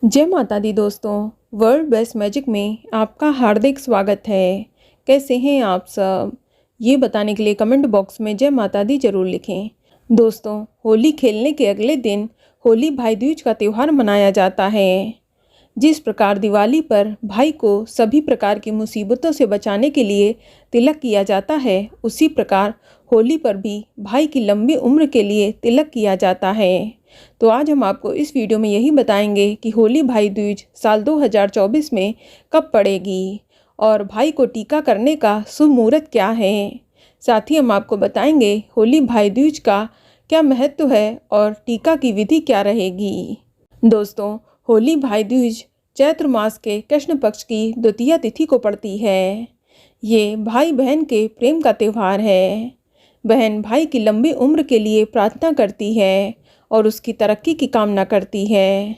जय माता दी दोस्तों। वर्ल्ड बेस्ट मैजिक में आपका हार्दिक स्वागत है। कैसे हैं आप सब, ये बताने के लिए कमेंट बॉक्स में जय माता दी जरूर लिखें। दोस्तों, होली खेलने के अगले दिन होली भाई दूज का त्यौहार मनाया जाता है। जिस प्रकार दिवाली पर भाई को सभी प्रकार की मुसीबतों से बचाने के लिए तिलक किया जाता है, उसी प्रकार होली पर भी भाई की लंबी उम्र के लिए तिलक किया जाता है। तो आज हम आपको इस वीडियो में यही बताएंगे कि होली भाई दूज साल 2024 में कब पड़ेगी और भाई को टीका करने का शुभ मुहूर्त क्या है। साथ ही हम आपको बताएंगे होली भाई दूज का क्या महत्व है और टीका की विधि क्या रहेगी। दोस्तों, होली भाई दूज चैत्र मास के कृष्ण पक्ष की द्वितीया तिथि को पड़ती है। ये भाई बहन के प्रेम का त्यौहार है। बहन भाई की लंबी उम्र के लिए प्रार्थना करती है और उसकी तरक्की की कामना करती है।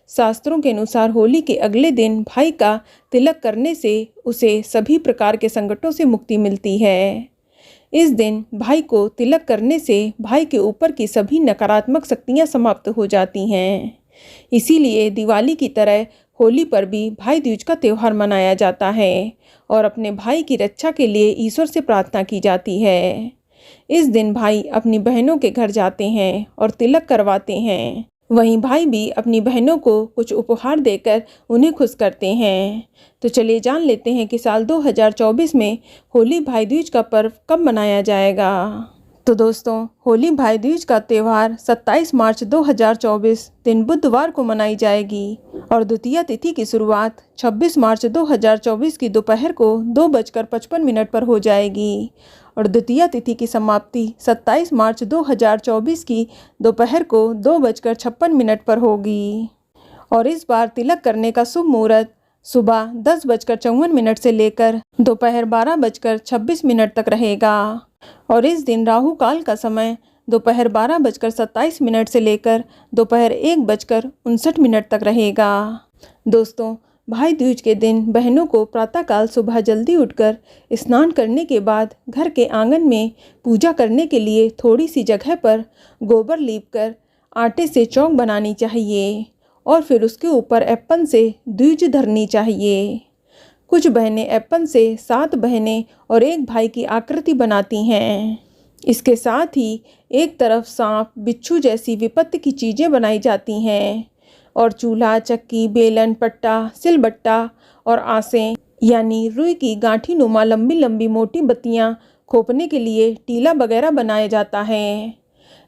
शास्त्रों के अनुसार होली के अगले दिन भाई का तिलक करने से उसे सभी प्रकार के संकटों से मुक्ति मिलती है। इस दिन भाई को तिलक करने से भाई के ऊपर की सभी नकारात्मक शक्तियां समाप्त हो जाती हैं। इसीलिए दिवाली की तरह होली पर भी भाई दूज का त्यौहार मनाया जाता है और अपने भाई की रक्षा के लिए ईश्वर से प्रार्थना की जाती है। इस दिन भाई अपनी बहनों के घर जाते हैं और तिलक करवाते हैं। वहीं भाई भी अपनी बहनों को कुछ उपहार देकर उन्हें खुश करते हैं। तो चलिए जान लेते हैं कि साल 2024 में होली भाई दूज का पर्व कब मनाया जाएगा। तो दोस्तों, होली भाई दूज का त्यौहार 27 मार्च 2024 दिन बुधवार को मनाई जाएगी और द्वितीया तिथि की शुरुआत 26 मार्च 2024 की दोपहर को 2:55 पर हो जाएगी और द्वितीया तिथि की समाप्ति 27 मार्च 2024 की दोपहर को 2:56 पर होगी। और इस बार तिलक करने का शुभ मुहूर्त सुबह 10:54 से लेकर दोपहर 12:26 तक रहेगा और इस दिन राहु काल का समय दोपहर 12:27 से लेकर दोपहर 1:59 तक रहेगा। दोस्तों, भाई दूज के दिन बहनों को प्रातःकाल सुबह जल्दी उठकर स्नान करने के बाद घर के आंगन में पूजा करने के लिए थोड़ी सी जगह पर गोबर लीपकर आटे से चौक बनानी चाहिए और फिर उसके ऊपर एप्पन से दूज धरनी चाहिए। कुछ बहनें एप्पन से 7 बहनें और एक भाई की आकृति बनाती हैं। इसके साथ ही एक तरफ सांप, बिच्छू जैसी विपत्ति की चीज़ें बनाई जाती हैं और चूल्हा, चक्की, बेलन, पट्टा, सिलबट्टा और आसें यानी रुई की गांठी नुमा लंबी लंबी मोटी बत्तियां खोपने के लिए टीला वगैरह बनाया जाता है।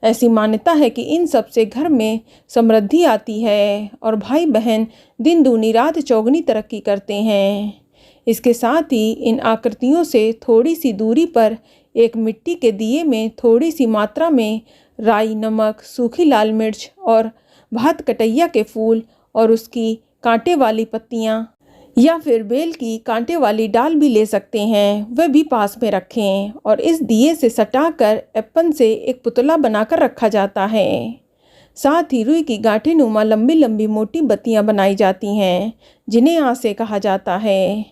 ऐसी मान्यता है कि इन सब से घर में समृद्धि आती है और भाई बहन दिन दूनी रात चौगनी तरक्की करते हैं। इसके साथ ही इन आकृतियों से थोड़ी सी दूरी पर एक मिट्टी के दिए में थोड़ी सी मात्रा में राई, नमक, सूखी लाल मिर्च और भात कटैया के फूल और उसकी कांटे वाली पत्तियां या फिर बेल की कांटे वाली डाल भी ले सकते हैं, वह भी पास में रखें और इस दिए से सटाकर एप्पन से एक पुतला बनाकर रखा जाता है। साथ ही रुई की गांठी नुमा लंबी लंबी मोटी बत्तियां बनाई जाती हैं जिन्हें आसें कहा जाता है।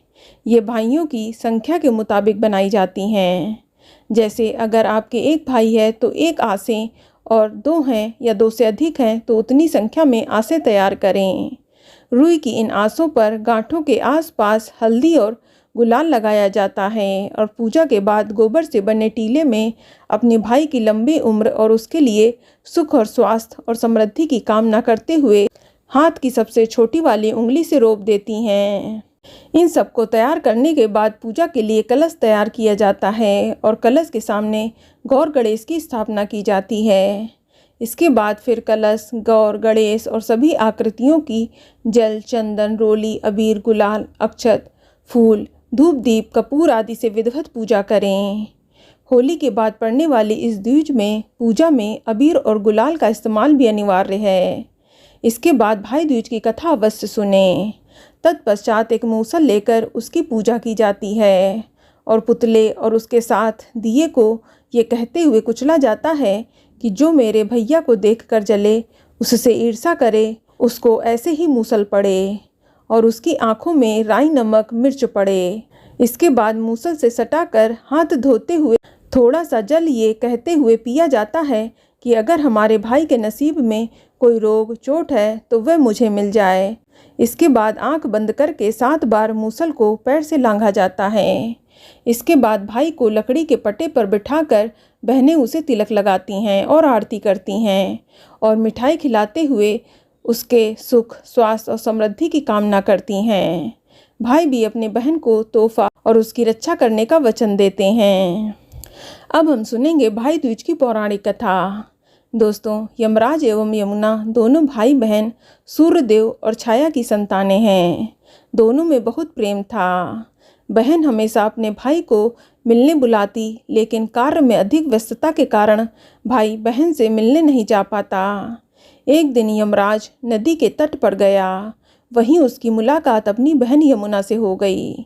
ये भाइयों की संख्या के मुताबिक बनाई जाती हैं। जैसे अगर आपके एक भाई है तो एक आसें और 2 हैं या 2 से अधिक हैं तो उतनी संख्या में आसें तैयार करें। रुई की इन आसों पर गांठों के आसपास हल्दी और गुलाल लगाया जाता है और पूजा के बाद गोबर से बने टीले में अपने भाई की लंबी उम्र और उसके लिए सुख और स्वास्थ्य और समृद्धि की कामना करते हुए हाथ की सबसे छोटी वाली उंगली से रोप देती हैं। इन सबको तैयार करने के बाद पूजा के लिए कलश तैयार किया जाता है और कलश के सामने गौर गणेश की स्थापना की जाती है। इसके बाद फिर कलश, गौर, गणेश और सभी आकृतियों की जल, चंदन, रोली, अबीर, गुलाल, अक्षत, फूल, धूप, दीप, कपूर आदि से विधिवत पूजा करें। होली के बाद पड़ने वाली इस दूज में पूजा में अबीर और गुलाल का इस्तेमाल भी अनिवार्य है। इसके बाद भाई दूज की कथा अवश्य सुने। तत्पश्चात एक मूसल लेकर उसकी पूजा की जाती है और पुतले और उसके साथ दिए को ये कहते हुए कुचला जाता है कि जो मेरे भैया को देखकर जले, उससे ईर्ष्या करे, उसको ऐसे ही मूसल पड़े और उसकी आंखों में राई, नमक, मिर्च पड़े। इसके बाद मूसल से सटाकर हाथ धोते हुए थोड़ा सा जल ये कहते हुए पिया जाता है कि अगर हमारे भाई के नसीब में कोई रोग, चोट है तो वह मुझे मिल जाए। इसके बाद आंख बंद करके 7 बार मूसल को पैर से लांघा जाता है। इसके बाद भाई को लकड़ी के पट्टे पर बिठाकर बहनें उसे तिलक लगाती हैं और आरती करती हैं और मिठाई खिलाते हुए उसके सुख, स्वास्थ्य और समृद्धि की कामना करती हैं। भाई भी अपने बहन को तोहफा और उसकी रक्षा करने का वचन देते हैं। अब हम सुनेंगे भाई दूज की पौराणिक कथा। दोस्तों, यमराज एवं यमुना दोनों भाई बहन सूर्यदेव और छाया की संतानें हैं। दोनों में बहुत प्रेम था। बहन हमेशा अपने भाई को मिलने बुलाती, लेकिन कार्य में अधिक व्यस्तता के कारण भाई बहन से मिलने नहीं जा पाता। एक दिन यमराज नदी के तट पर गया। वहीं उसकी मुलाकात अपनी बहन यमुना से हो गई।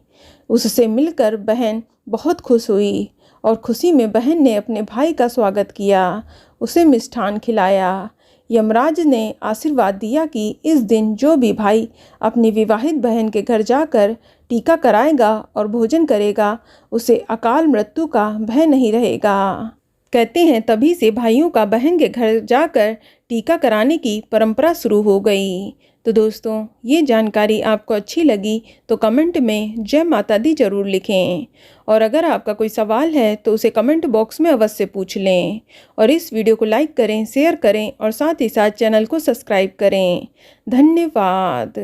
उससे मिलकर बहन बहुत खुश हुई और खुशी में बहन ने अपने भाई का स्वागत किया, उसे मिष्ठान खिलाया। यमराज ने आशीर्वाद दिया कि इस दिन जो भी भाई अपनी विवाहित बहन के घर जाकर टीका कराएगा और भोजन करेगा, उसे अकाल मृत्यु का भय नहीं रहेगा। कहते हैं तभी से भाइयों का बहन के घर जाकर टीका कराने की परंपरा शुरू हो गई। तो दोस्तों, ये जानकारी आपको अच्छी लगी तो कमेंट में जय माता दी जरूर लिखें और अगर आपका कोई सवाल है तो उसे कमेंट बॉक्स में अवश्य पूछ लें और इस वीडियो को लाइक करें, शेयर करें और साथ ही साथ चैनल को सब्सक्राइब करें। धन्यवाद।